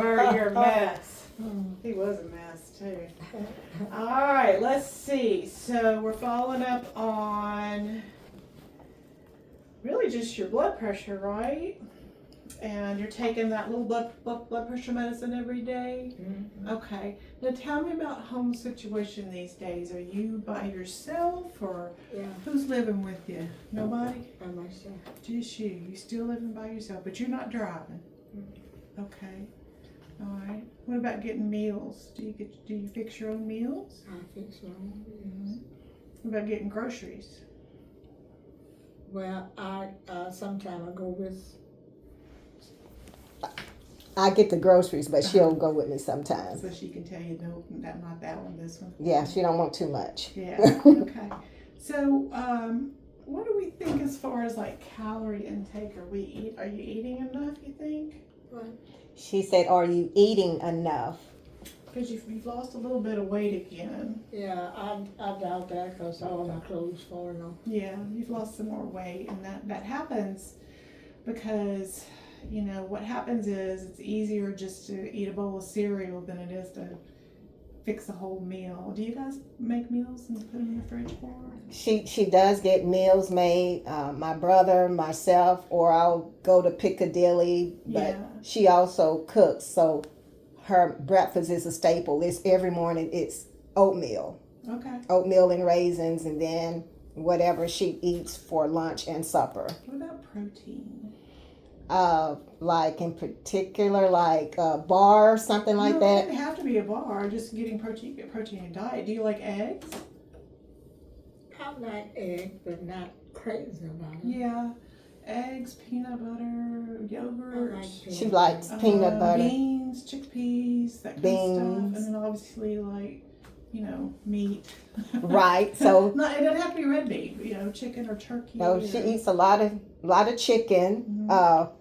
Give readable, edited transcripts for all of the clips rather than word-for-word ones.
You're a mess. He was a mess too. All right, let's see. So we're following up on really just your blood pressure, right? And you're taking that little blood pressure medicine every day? Mm-hmm. Okay. Now tell me about home situation these days. Are you by yourself or Yeah, who's living with you? Nobody? by myself. Just you. You still living by yourself, but you're not driving. Okay. All right. What about getting meals? Do you fix your own meals? I fix my own meals. What about getting groceries? Well, I sometimes I go with. I get the groceries, but she'll go with me sometimes. So she can tell you, no, not that one, this one. Yeah, she don't want too much. Yeah. Okay. So, what do we think as far as like calorie intake? Are you eating enough? You think? What? She said, "Are you eating enough?" Because you've lost a little bit of weight again. Yeah, I doubt that because all my clothes falling off. Yeah, you've lost some more weight, and that happens because, you know, what happens is it's easier just to eat a bowl of cereal than it is to fix a whole meal. Do you guys make meals and put them in the fridge for her? She does get meals made. My brother, myself, or I'll go to Piccadilly. But Yeah. she also cooks, so her breakfast is a staple. It's every morning. It's oatmeal and raisins, and then whatever she eats for lunch and supper. What about protein? Like in particular, like a bar or something like No, that. it doesn't have to be a bar. Just getting protein in your diet. Do you like eggs? I like egg, but not crazy about it. Yeah, eggs, peanut butter, yogurt. I like She peanut likes butter. peanut butter. Beans, chickpeas, that kind of Beans. stuff, and then obviously like, you know, meat. Right. So No, it doesn't have to be red meat. You know, chicken or turkey. no, or, she eats a lot of chicken,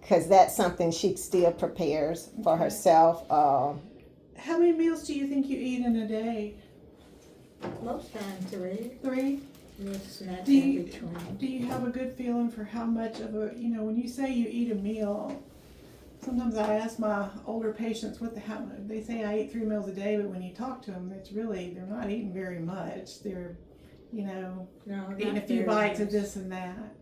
because that's something she still prepares for Okay. herself. How many meals do you think you eat in a day? Most times 3. 3? With snacks Do you- in between. Do you have a good feeling for how much of a, you know, when you say you eat a meal, sometimes I ask my older patients they say I eat 3 meals a day, but when you talk to them, they're not eating very much. They're, you know, No, eating a not few very bites of much. this and that.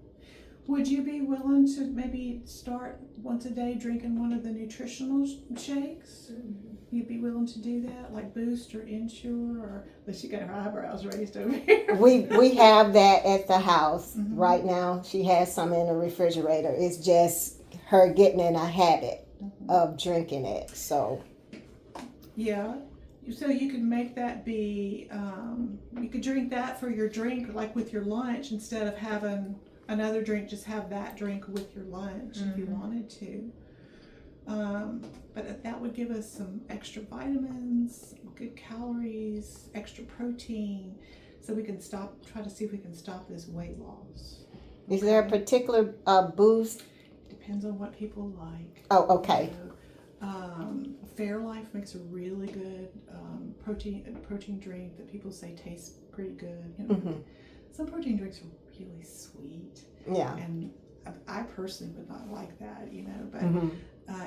Would you be willing to maybe start once a day drinking one of the nutritional shakes? Mhm. You'd be willing to do that, like Boost or Ensure, or she got her eyebrows raised over here. We have that at the house Mhm. right now. She has some in the refrigerator. It's just her getting in a habit of drinking it. So Yeah. So you could make that be, you could drink that for your drink, like with your lunch, instead of having another drink, just have that drink with your lunch if you wanted to. But that would give us some extra vitamins, good calories, extra protein, so we can try to see if we can stop this weight loss. is there a particular Boost? Depends on what people like. Oh, okay. Fairlife makes a really good protein drink that people say tastes pretty good. You know, Mhm. some protein drinks are really sweet, Yeah. and I personally would not like that, you know. But Mhm.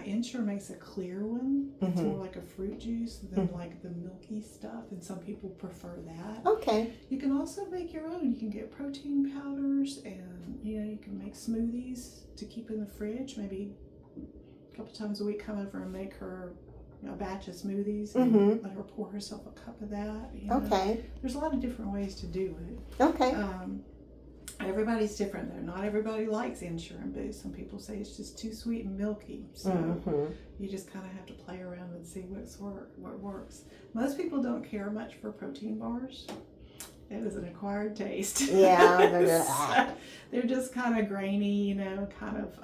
Ensure makes a clear one. It's Mhm. more like a fruit juice than like the milky stuff, and some people prefer that. Okay. You can also make your own. You can get protein powders, and you know you can make smoothies to keep in the fridge. Maybe a couple times a week, come over and make her a batch of smoothies and Mhm. let her pour herself a cup of that. You know? Okay. There's a lot of different ways to do it. Okay. Everybody's different though. Not everybody likes Ensure and Boost. Some people say it's just too sweet and milky. So Mhm. you just kind of have to play around and see what works. Most people don't care much for protein bars. It is an acquired taste. Yeah. So they're just kind of grainy, you know, kind of.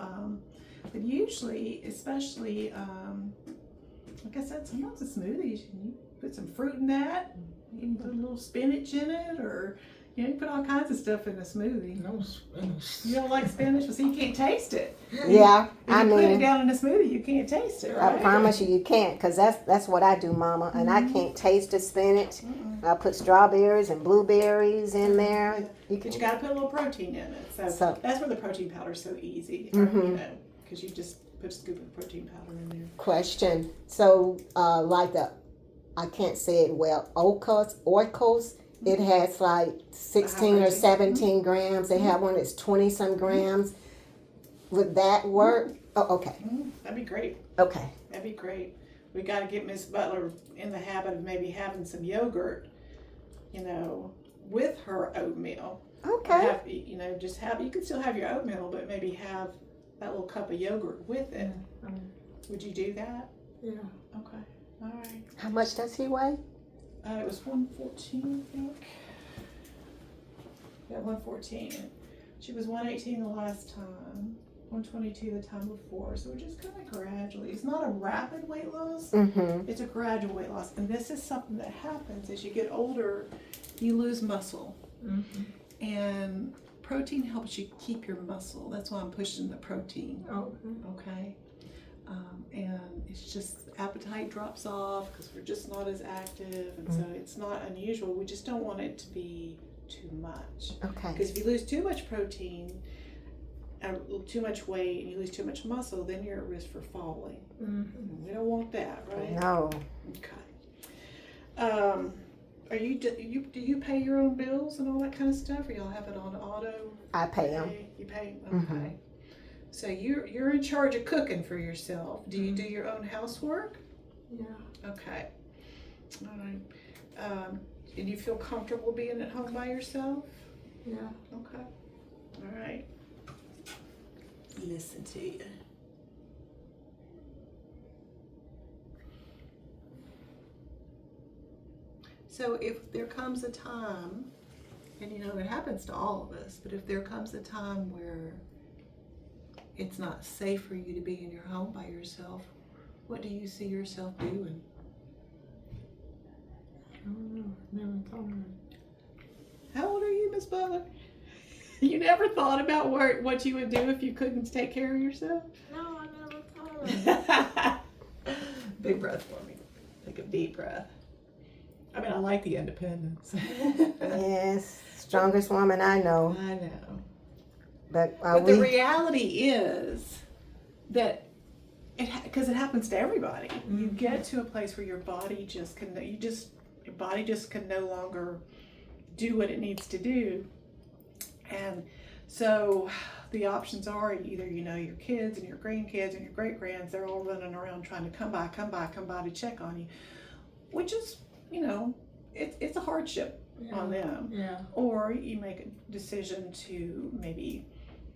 But usually, especially, like I said, sometimes the smoothies, you put some fruit in that. You can put a little spinach in it, or you know, you put all kinds of stuff in a smoothie. No spinach. You don't like spinach, well, see, you can't taste it. Yeah. If I you put it mean, down in a smoothie, you can't taste it, I right? promise you can't, because that's what I do, Mama. And I can't taste the spinach. Mm-mm. I put strawberries and blueberries in there. But you got to put a little protein in it. So So- that's where the protein powder is so easy, Mhm. you know, because you just put a scoop of protein powder in there. Question. So, like I can't say it well, Oikos, it has like 16 or 17 grams. They have one that's 20 some grams. Would that work? Oh, okay. That'd be great. Okay. That'd be great. We got to get Miss Butler in the habit of maybe having some yogurt, with her oatmeal. Okay. You can still have your oatmeal, but maybe have that little cup of yogurt with it. Would you do that? Yeah. Okay. All right. How much does he weigh? It was 114, I think. Yeah, 114. She was 118 the last time, 122 the time before. So we're just kind of gradually. It's not a rapid weight loss. Mm-hmm. It's a gradual weight loss. And this is something that happens as you get older. You lose muscle. Mm-hmm. And protein helps you keep your muscle. That's why I'm pushing the protein. Okay. And it's just appetite drops off because we're just not as active, and so it's not unusual. We just don't want it to be too much. Okay. Because if you lose too much protein, too much weight, and you lose too much muscle, then you're at risk for falling. Mm-hmm. We don't want that, right? No. Okay. Do you pay your own bills and all that kind of stuff, or y'all have it on auto? I pay them. You pay? Okay. Mhm. So you're in charge of cooking for yourself. Do you do your own housework? Yeah. Okay. All right. And you feel comfortable being at home by yourself? Yeah. Okay. All right. Listen to you. So if there comes a time, and it happens to all of us, but if there comes a time where it's not safe for you to be in your home by yourself, what do you see yourself doing? I don't know. Never thought of it. How old are you, Miss Butler? You never thought about what you would do if you couldn't take care of yourself? No, I never thought of it. Big breath for me. Take a deep breath. I mean, I like the independence. Yes. Strongest woman I know. I know. But, But the reality is that because it happens to everybody, you get to a place where your body just can no longer do what it needs to do, and so the options are either your kids and your grandkids and your great grands, they're all running around trying to come by to check on you, which is it's a hardship on them. Yeah. Or you make a decision to maybe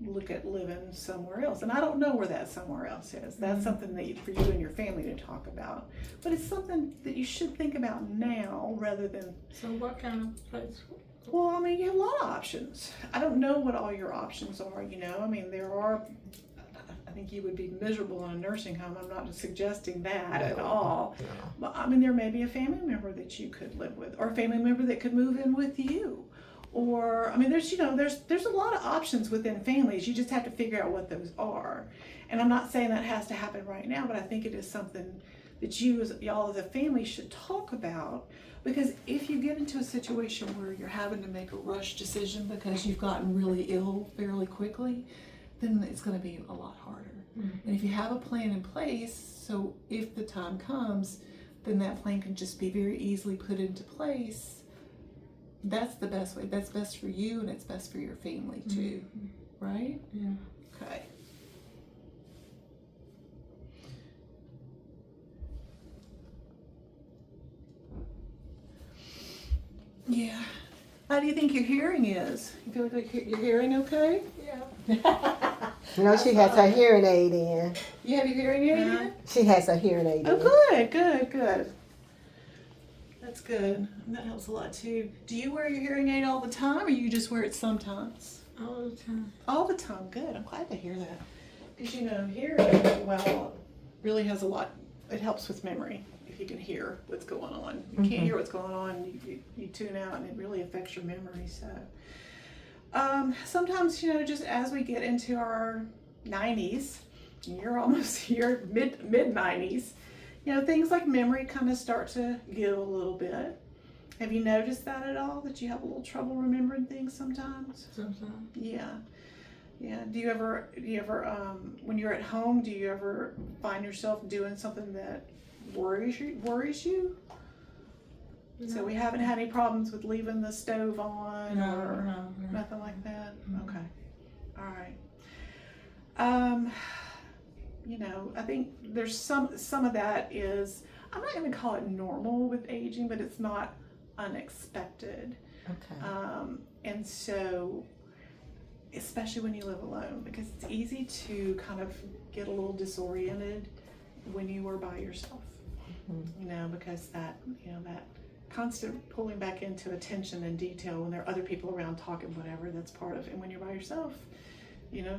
look at living somewhere else. And I don't know where that somewhere else is. That's something that for you and your family to talk about. But it's something that you should think about now rather than... So what kind of place? Well, I mean, you have a lot of options. I don't know what all your options are, I mean, there are... I think you would be miserable in a nursing home. I'm not suggesting that at all. No. But I mean, there may be a family member that you could live with, or a family member that could move in with you. Or, I mean, there's a lot of options within families. You just have to figure out what those are. And I'm not saying that has to happen right now, but I think it is something that y'all as a family should talk about. Because if you get into a situation where you're having to make a rush decision because you've gotten really ill fairly quickly, then it's going to be a lot harder. Mm-hmm. And if you have a plan in place, so if the time comes, then that plan can just be very easily put into place. That's the best way. That's best for you, and it's best for your family too, right? Yeah. Okay. Yeah. How do you think your hearing is? You feel like your hearing okay? Yeah. She has her hearing aid in. You have your hearing aid in? She has her hearing aid in. Oh, good. That's good. And that helps a lot too. Do you wear your hearing aid all the time, or you just wear it sometimes? All the time. All the time. Good. I'm glad to hear that. Because hearing really has a lot. It helps with memory if you can hear what's going on. You can't hear what's going on, you tune out, and it really affects your memory. So sometimes just as we get into our 90s, and you're mid 90s. Things like memory kind of start to give a little bit. Have you noticed that at all? That you have a little trouble remembering things sometimes? Sometimes. Yeah. Yeah. Do you ever, when you're at home, do you ever find yourself doing something that worries you? So we haven't had any problems with leaving the stove on or no. nothing like that? Mhm. Okay. All right. I think there's some of that is, I'm not going to call it normal with aging, but it's not unexpected. Okay. And so, especially when you live alone, because it's easy to kind of get a little disoriented when you are by yourself. Because that constant pulling back into attention and detail when there are other people around talking, whatever, that's part of it. And when you're by yourself,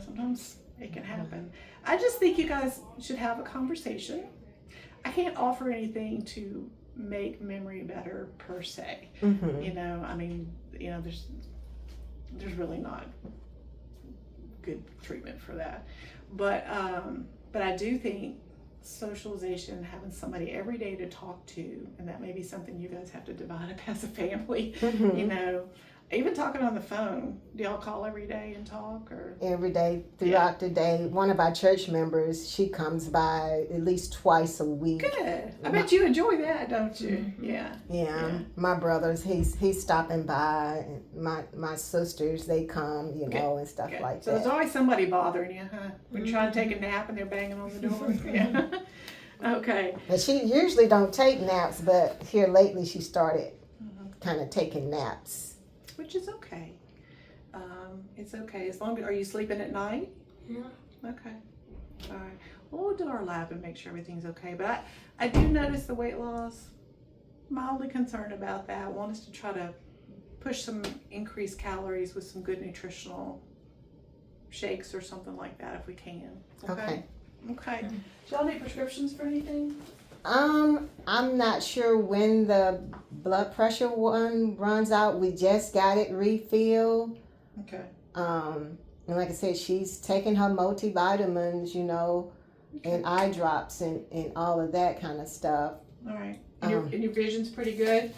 sometimes it can happen. I just think you guys should have a conversation. I can't offer anything to make memory better per se. There's really not good treatment for that. But I do think socialization, having somebody every day to talk to, and that may be something you guys have to divide up as a family. Even talking on the phone. Do y'all call every day and talk, or every day throughout the day? One of our church members, she comes by at least twice a week. Good. I bet you enjoy that, don't you? Yeah. My brothers, he's stopping by, and my sisters, they come, and stuff like So that. there's always somebody bothering you, huh? When you're trying to take a nap and they're banging on the door. Yeah. Okay. But she usually don't take naps, but here lately she started kind of taking naps. Which is okay. It's okay. As long as, are you sleeping at night? Yeah. Okay. All right. Well, we'll do our lab and make sure everything's okay. But I do notice the weight loss. Mildly concerned about that. I want us to try to push some increased calories with some good nutritional shakes or something like that if we can. Okay. Do y'all need prescriptions for anything? I'm not sure when the blood pressure one runs out. We just got it refilled. Okay. And like I said, she's taking her multivitamins, and eye drops and all of that kind of stuff. All right. And your vision's pretty good?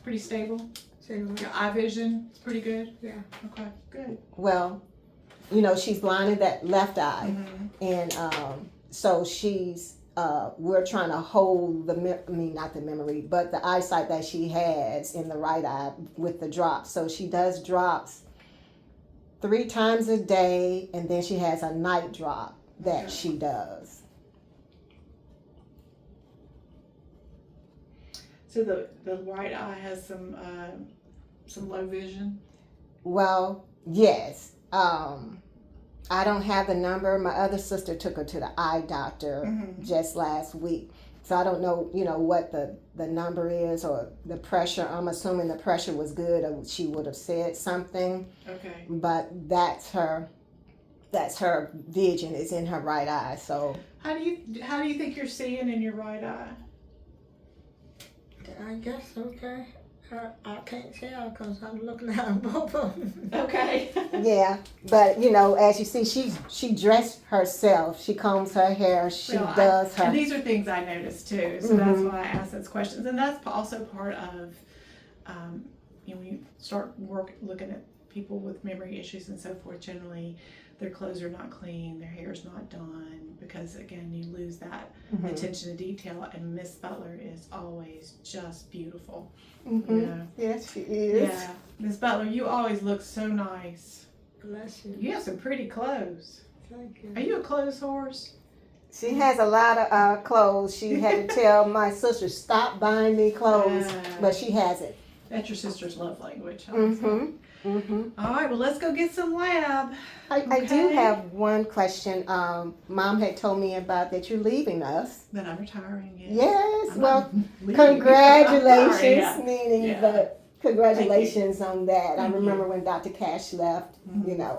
Pretty stable? Your eye vision is pretty good? Yeah. Okay, good. Well, she's blind in that left eye. And so she's we're trying to hold not the memory, but the eyesight that she has in the right eye with the drops. So she does drops 3 times a day, and then she has a night drop that she does. So the right eye has some low vision? Well, yes. I don't have the number. My other sister took her to the eye doctor just last week. So I don't know, what the number is or the pressure. I'm assuming the pressure was good or she would have said something. Okay. But that's her vision is in her right eye. So how do you think you're seeing in your right eye? I guess okay. I can't tell because I'm looking at both of them. Okay. yeah, but as you see, she dressed herself. She combs her hair. She does her. And these are things I noticed too, so that's why I asked those questions. And that's also part of, when you start looking at people with memory issues and so forth. Generally, their clothes are not clean, their hair's not done, because again, you lose that attention to detail. And Miss Butler is always just beautiful. Yes, she is. Yeah, Miss Butler, you always look so nice. Bless you. You have some pretty clothes. Thank you. Are you a clothes horse? She has a lot of clothes. She had to tell my sister, stop buying me clothes, but she has it. That's your sister's love language. Huh? All right, well, let's go get some lab. I do have one question. Mom had told me about that you're leaving us. That I'm retiring. Yes. I'm well, leaving. congratulations. Sorry, yeah. Congratulations on that. I remember when Dr. Cash left.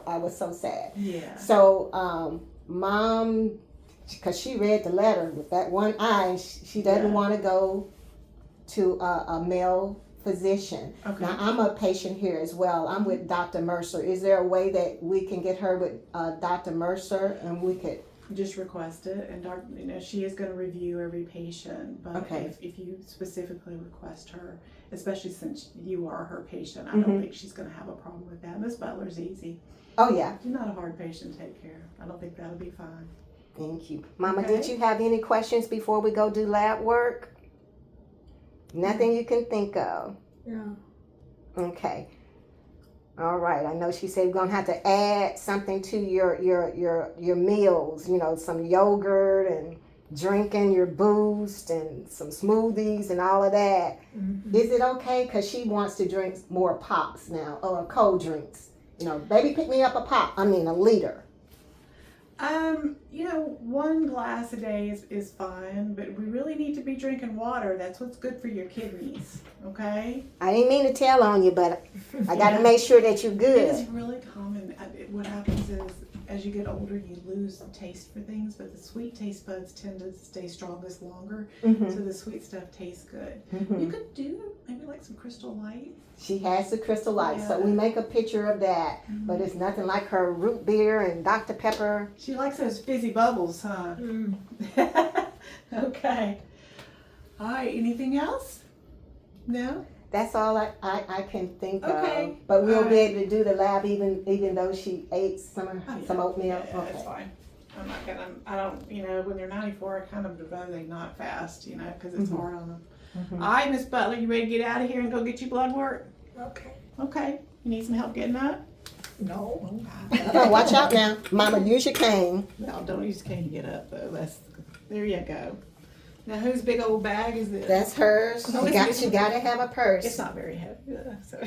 I was so sad. Yeah. So, Mom, because she read the letter with that one eye, she doesn't want to go to a male physician. Okay. Now, I'm a patient here as well. I'm with Dr. Mercer. Is there a way that we can get her with Dr. Mercer and we could Just request it, and she is going to review every patient. But Okay. if you specifically request her, especially since you are her patient, I Mhm. don't think she's going to have a problem with that. Miss Butler's easy. Oh yeah. She's not a hard patient to take care of. I don't think that'll be fine. Thank you. Mama, Okay. did you have any questions before we go do lab work? Nothing you can think of? Yeah. Okay. All right. I know she said we're gonna have to add something to your meals. You know, some yogurt and drinking your Boost and some smoothies and all of that. Mhm. Is it okay? Cause she wants to drink more pops now or cold drinks. You know, baby, pick me up a liter. One glass a day is fine, but we really need to be drinking water. That's what's good for your kidneys. Okay. I didn't mean to tell on you, but I got to make sure that you're It good. is really common. What happens is, as you get older, you lose the taste for things, but the sweet taste buds tend to stay strongest longer. Mhm. So the sweet stuff tastes good. Mhm. You could do maybe like some Crystal Light. She has the Crystal Light, so Yeah. we make a picture of that. But it's nothing like her root beer and Dr. Pepper. She likes those fizzy bubbles, huh? Mm. Okay. All right. Anything else? No. That's all I can think Okay. of. But we'll be Alright. able to do the lab even though she ate some oatmeal. Yeah, that's fine. I'm not gonna. I don't. When they're 94, I kind of rather they not fast. Because it's Mhm. hard on them. Mhm. All right, Miss Butler, you ready to get out of here and go get your blood work? Okay. Okay. You need some help getting up? No. Oh, watch out now. Mama, use your cane. No, don't use the cane to get up though. There you go. Now whose big old bag is this? That's hers. No, You it's- got to have a purse. It's not very heavy. So.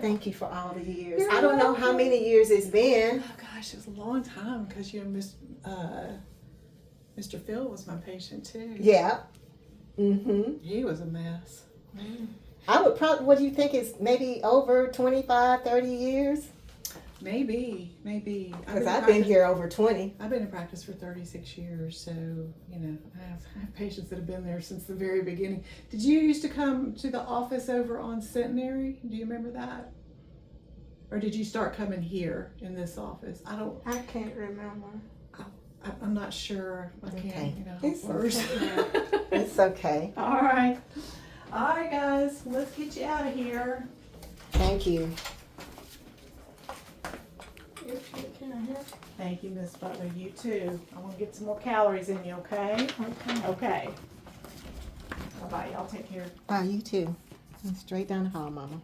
Thank you for all the years. You're I don't know how welcome. many years it's been. Oh gosh, it was a long time because Mr. Phil was my patient too. Yeah. Mm-hmm. He was a mess. I would probably, what do you think is maybe over 25, 30 years? Maybe. Because I've been here over 20. I've been in practice for 36 years, so I have patients that have been there since the very beginning. Did you used to come to the office over on Centenary? Do you remember that? Or did you start coming here in this office? I can't remember. I'm not sure. I can't, Okay. It's worse. It's okay. All right, guys, let's get you out of here. Thank you. If you can help. Thank you, Miss Butler. You too. I want to get some more calories in you. Okay. Okay. Okay. Bye bye. Y'all take care. Bye, you too. Straight down the hall, Mama.